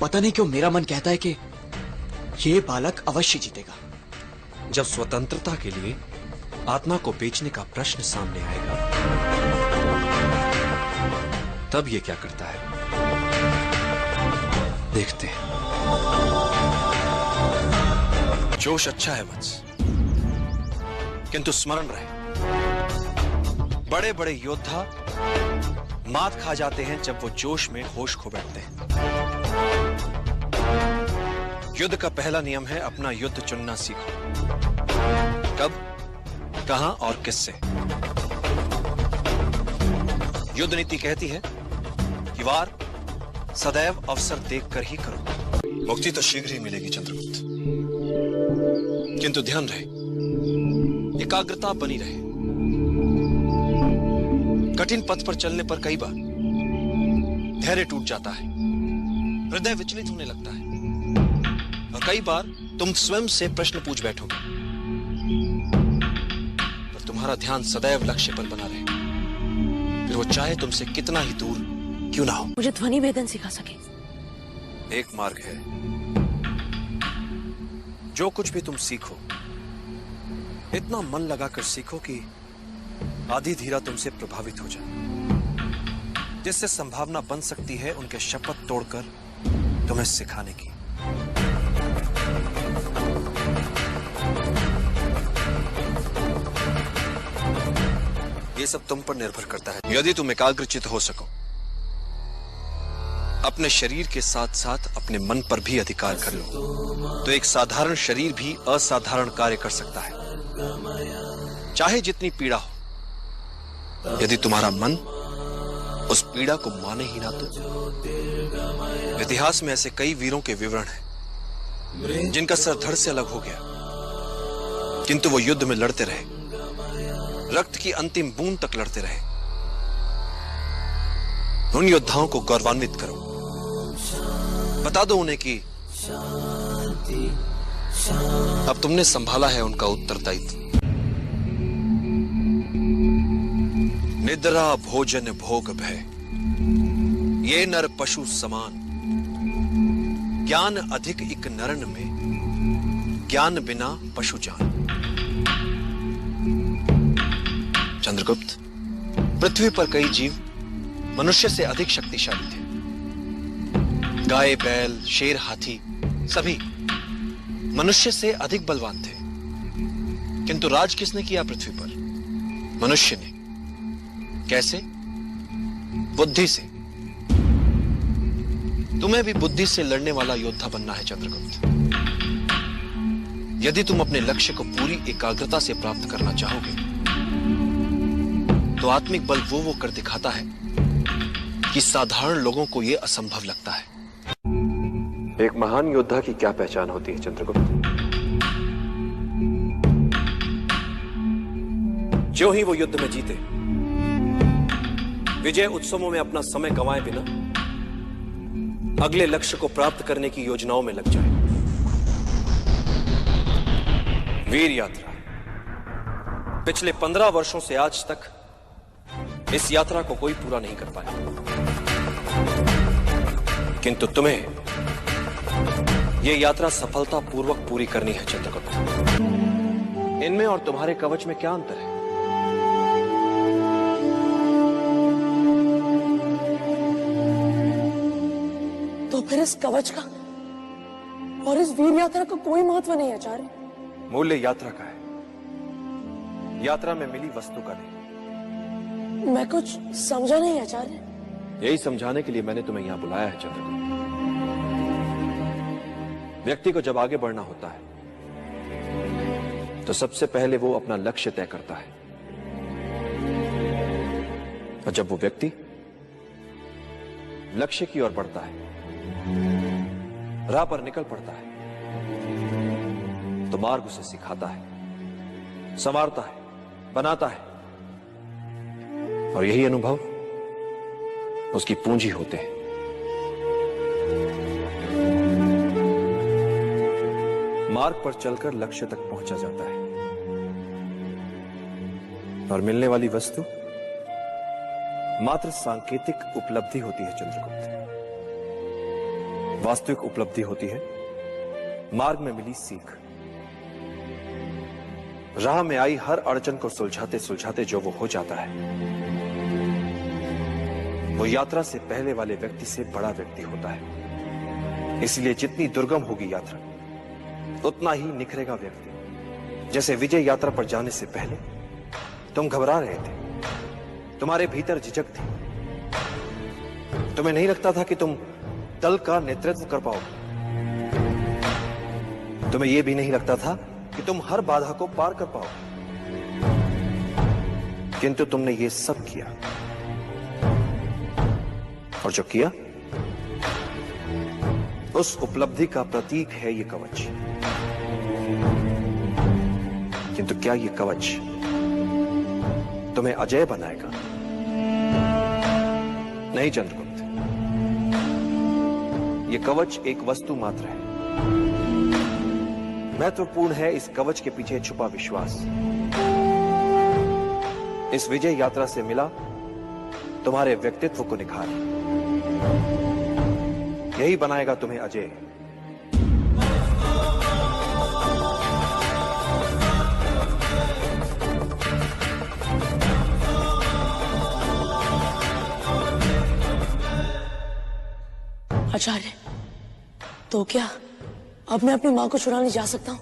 पता नहीं क्यों मेरा मन कहता है कि ये बालक अवश्य जीतेगा। जब स्वतंत्रता के लिए आत्मा को बेचने का प्रश्न सामने आएगा, तब ये क्या करता है, देखते हैं। जोश अच्छा है वत्स, किंतु स्मरण रहे, बड़े बड़े योद्धा मात खा जाते हैं जब वो जोश में होश खो बैठते हैं। युद्ध का पहला नियम है अपना युद्ध चुनना सीखो। कब, कहां और किससे। युद्ध नीति कहती है कि वार सदैव अवसर देखकर ही करो। मुक्ति तो शीघ्र ही मिलेगी चंद्रगुप्त, किंतु ध्यान रहे, एकाग्रता बनी रहे। कठिन पथ पर चलने पर कई बार धैर्य टूट जाता है, हृदय विचलित होने लगता है, और कई बार तुम स्वयं से प्रश्न पूछ बैठोगे, पर तुम्हारा ध्यान सदैव लक्ष्य पर बना रहे, फिर वो चाहे तुमसे कितना ही दूर क्यों ना हो। मुझे ध्वनि भेदन सिखा सके। एक मार्ग है, जो कुछ भी तुम सीखो इतना मन लगाकर सीखो कि आधी धीरा तुमसे प्रभावित हो जाए, जिससे संभावना बन सकती है उनके शपथ तोड़कर तुम्हें सिखाने की। ये सब तुम पर निर्भर करता है। यदि तुम एकाग्रचित हो सको, अपने शरीर के साथ साथ अपने मन पर भी अधिकार कर लो, तो एक साधारण शरीर भी असाधारण कार्य कर सकता है, चाहे जितनी पीड़ा हो। यदि तुम्हारा मन उस पीड़ा को माने ही ना तो। इतिहास में ऐसे कई वीरों के विवरण हैं जिनका सर धड़ से अलग हो गया, किंतु वो युद्ध में लड़ते रहे, रक्त की अंतिम बूंद तक लड़ते रहे। उन योद्धाओं को गौरवान्वित करो, बता दो उन्हें कि अब तुमने संभाला है उनका उत्तरदायित्व। निद्रा भोजन भोग भय, ये नर पशु समान, ज्ञान अधिक इक नरन में, ज्ञान बिना पशु जान। चंद्रगुप्त, पृथ्वी पर कई जीव मनुष्य से अधिक शक्तिशाली थे। गाय, बैल, शेर, हाथी सभी मनुष्य से अधिक बलवान थे, किंतु राज किसने किया पृथ्वी पर? मनुष्य ने। कैसे? बुद्धि से। तुम्हें भी बुद्धि से लड़ने वाला योद्धा बनना है चंद्रगुप्त। यदि तुम अपने लक्ष्य को पूरी एकाग्रता से प्राप्त करना चाहोगे, तो आत्मिक बल वो कर दिखाता है कि साधारण लोगों को यह असंभव लगता है। एक महान योद्धा की क्या पहचान होती है चंद्रगुप्त? जो ही वो युद्ध में जीते, विजय उत्सवों में अपना समय गंवाए बिना अगले लक्ष्य को प्राप्त करने की योजनाओं में लग जाए। वीर यात्रा पिछले 15 वर्षों से आज तक इस यात्रा को कोई पूरा नहीं कर पाया, किंतु तुम्हें यह यात्रा सफलतापूर्वक पूरी करनी है चंद्रगुप्त। इनमें और तुम्हारे कवच में क्या अंतर है? तो फिर इस कवच का और इस वीर यात्रा का कोई महत्व नहीं आचार्य। मूल्य यात्रा का है, यात्रा में मिली वस्तु का नहीं। मैं कुछ समझा नहीं आचार्य। यही समझाने के लिए मैंने तुम्हें यहां बुलाया है चंद्रगुप्त। व्यक्ति को जब आगे बढ़ना होता है तो सबसे पहले वो अपना लक्ष्य तय करता है, और जब वो व्यक्ति लक्ष्य की ओर बढ़ता है, राह पर निकल पड़ता है, तो मार्ग उसे सिखाता है, संवारता है, बनाता है, और यही अनुभव उसकी पूंजी होते हैं। मार्ग पर चलकर लक्ष्य तक पहुंचा जाता है, और मिलने वाली वस्तु मात्र सांकेतिक उपलब्धि होती है चंद्रगुप्त। वास्तविक उपलब्धि होती है मार्ग में मिली सीख। राह में आई हर अड़चन को सुलझाते सुलझाते जो वो हो जाता है, वो यात्रा से पहले वाले व्यक्ति से बड़ा व्यक्ति होता है। इसलिए जितनी दुर्गम होगी यात्रा, उतना ही निखरेगा व्यक्ति। जैसे विजय यात्रा पर जाने से पहले तुम घबरा रहे थे, तुम्हारे भीतर झिझक थी, तुम्हें नहीं लगता था कि तुम दल का नेतृत्व कर पाओगे, तुम्हें यह भी नहीं लगता था कि तुम हर बाधा को पार कर पाओगे, किंतु तुमने ये सब किया, और जो किया उस उपलब्धि का प्रतीक है ये कवच। किंतु क्या ये कवच तुम्हें अजय बनाएगा? नहीं चंद्रगुप्त, ये कवच एक वस्तु मात्र है। महत्वपूर्ण है इस कवच के पीछे छुपा विश्वास। इस विजय यात्रा से मिला तुम्हारे व्यक्तित्व को निखार, यही बनाएगा तुम्हें अजय। आचार्य, तो क्या अब मैं अपनी मां को छुड़ाने जा सकता हूं?